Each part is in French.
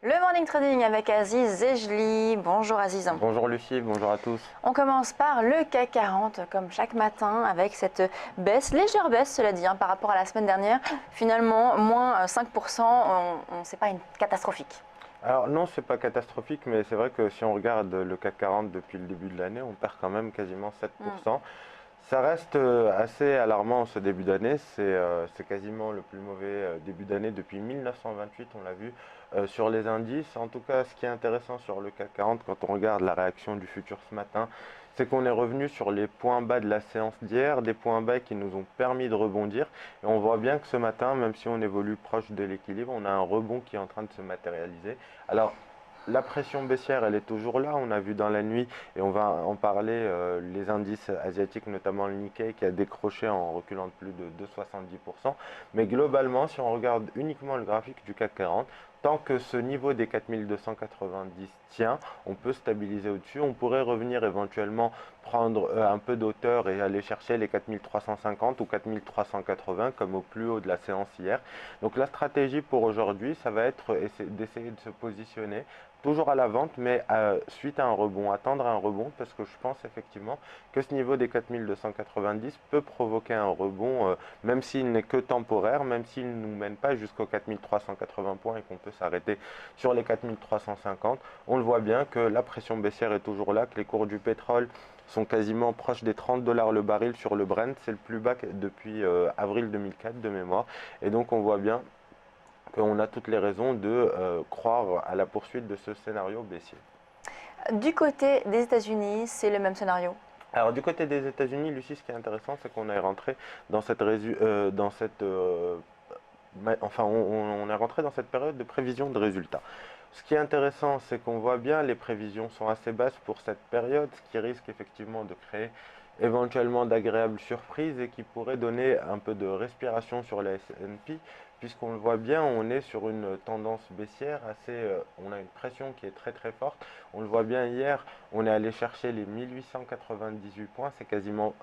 Le Morning Trading avec Aziz Zejli. Bonjour Aziz. Bonjour Lucie, bonjour à tous. On commence par le CAC 40 comme chaque matin avec cette baisse, légère baisse cela dit, par rapport à la semaine dernière. Finalement, moins 5%, c'est pas une catastrophique. Alors non, c'est pas catastrophique, mais c'est vrai que si on regarde le CAC 40 depuis le début de l'année, on perd quand même quasiment 7%. Ça reste assez alarmant ce début d'année, c'est quasiment le plus mauvais début d'année depuis 1928, on l'a vu sur les indices. En tout cas, ce qui est intéressant sur le CAC 40, quand on regarde la réaction du futur ce matin, c'est qu'on est revenu sur les points bas de la séance d'hier, des points bas qui nous ont permis de rebondir. Et on voit bien que ce matin, même si on évolue proche de l'équilibre, on a un rebond qui est en train de se matérialiser. Alors, la pression baissière, elle est toujours là. On a vu dans la nuit, et on va en parler, les indices asiatiques, notamment le Nikkei, qui a décroché en reculant de plus de 70%. Mais globalement, si on regarde uniquement le graphique du CAC 40, tant que ce niveau des 4290 tient, on peut stabiliser au-dessus. On pourrait revenir éventuellement prendre un peu d'auteur et aller chercher les 4350 ou 4380 comme au plus haut de la séance hier. Donc la stratégie pour aujourd'hui, ça va être d'essayer de se positionner toujours à la vente, mais suite à un rebond, attendre un rebond, parce que je pense effectivement que ce niveau des 4290 peut provoquer un rebond, même s'il n'est que temporaire, même s'il ne nous mène pas jusqu'aux 4380 points et qu'on peut s'arrêter sur les 4350. On le voit bien que la pression baissière est toujours là, que les cours du pétrole sont quasiment proches des 30 dollars le baril sur le Brent, c'est le plus bas depuis avril 2004 de mémoire, et donc on voit bien qu'on a toutes les raisons de croire à la poursuite de ce scénario baissier. Du côté des États-Unis, c'est le même scénario. Alors du côté des États-Unis, Lucie, ce qui est intéressant, c'est qu'on est rentré dans cette, on est rentré dans cette période de prévision de résultats. Ce qui est intéressant, c'est qu'on voit bien les prévisions sont assez basses pour cette période, ce qui risque effectivement de créer éventuellement d'agréables surprises et qui pourrait donner un peu de respiration sur la S&P, puisqu'on le voit bien, on est sur une tendance baissière on a une pression qui est très très forte. On le voit bien hier, on est allé chercher les 1898 points, c'est quasiment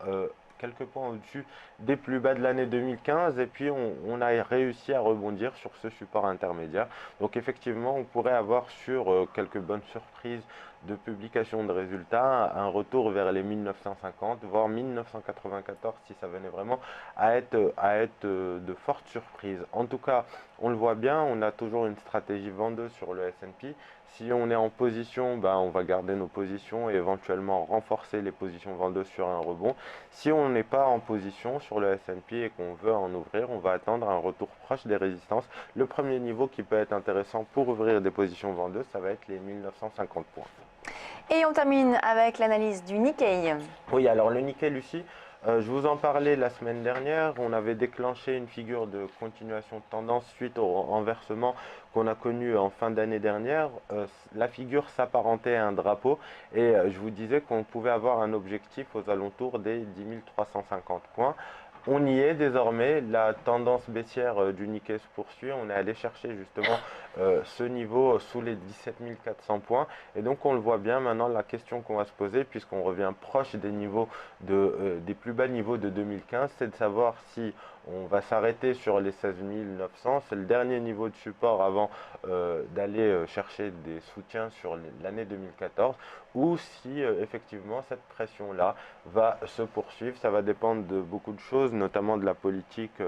quelques points au-dessus des plus bas de l'année 2015, et puis on a réussi à rebondir sur ce support intermédiaire. Donc effectivement, on pourrait avoir sur quelques bonnes surprises de publication de résultats un retour vers les 1950, voire 1994 si ça venait vraiment à être de fortes surprises. En tout cas, on le voit bien, on a toujours une stratégie vendeuse sur le S&P. Si on est en position, on va garder nos positions et éventuellement renforcer les positions vendeuses sur un rebond. Si on n'est pas en position sur le S&P et qu'on veut en ouvrir, on va attendre un retour proche des résistances. Le premier niveau qui peut être intéressant pour ouvrir des positions vendeuses, ça va être les 1950 points. Et on termine avec l'analyse du Nikkei. Oui, alors le Nikkei, Lucie, je vous en parlais la semaine dernière. On avait déclenché une figure de continuation de tendance suite au renversement qu'on a connu en fin d'année dernière. La figure s'apparentait à un drapeau et je vous disais qu'on pouvait avoir un objectif aux alentours des 10 350 points. On y est désormais, la tendance baissière du Nikkei se poursuit, on est allé chercher justement ce niveau sous les 17 400 points, et donc on le voit bien maintenant. La question qu'on va se poser, puisqu'on revient proche des niveaux des plus bas niveaux de 2015, c'est de savoir si on va s'arrêter sur les 16 900, c'est le dernier niveau de support avant d'aller chercher des soutiens sur l'année 2014, ou si effectivement cette pression-là va se poursuivre. Ça va dépendre de beaucoup de choses, notamment de la politique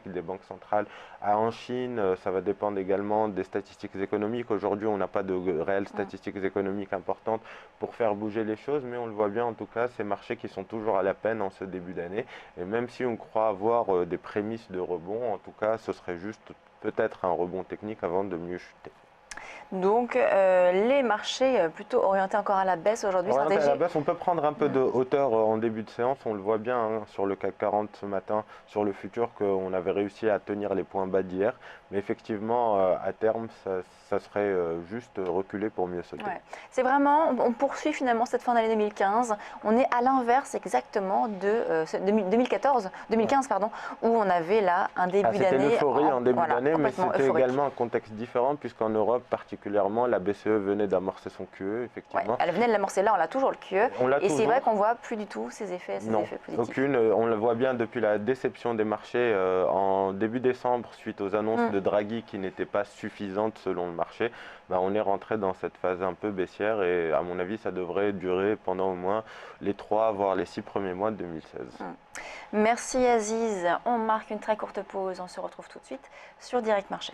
des banques centrales en Chine. Ça va dépendre également des statistiques économiques. Aujourd'hui, on n'a pas de réelles statistiques économiques importantes pour faire bouger les choses, mais on le voit bien en tout cas, ces marchés qui sont toujours à la peine en ce début d'année. Et même si on croit avoir des prémices de rebond, en tout cas, ce serait juste peut-être un rebond technique avant de mieux chuter. Donc les marchés plutôt orientés encore à la baisse aujourd'hui. Orienté à la baisse, on peut prendre un peu de hauteur en début de séance. On le voit bien sur le CAC 40 ce matin, sur le futur, qu'on avait réussi à tenir les points bas d'hier. Mais effectivement, à terme, ça serait juste reculer pour mieux sauter. Ouais. C'est vraiment, on poursuit finalement cette fin d'année 2015. On est à l'inverse exactement de 2015 pardon, où on avait là un début d'année. C'était l'euphorie en début d'année, mais c'était euphorique. également un contexte différent, puisqu'en Europe particulièrement, la BCE venait d'amorcer son QE, effectivement. Ouais, elle venait de l'amorcer là, on l'a toujours le QE. Et c'est vrai qu'on voit plus du tout ces effets positifs. Aucune. On le voit bien depuis la déception des marchés en début décembre suite aux annonces de Draghi qui n'était pas suffisante selon le marché, bah, on est rentré dans cette phase un peu baissière et à mon avis ça devrait durer pendant au moins les 3 voire les 6 premiers mois de 2016. Merci Aziz, on marque une très courte pause, on se retrouve tout de suite sur Direct Marché.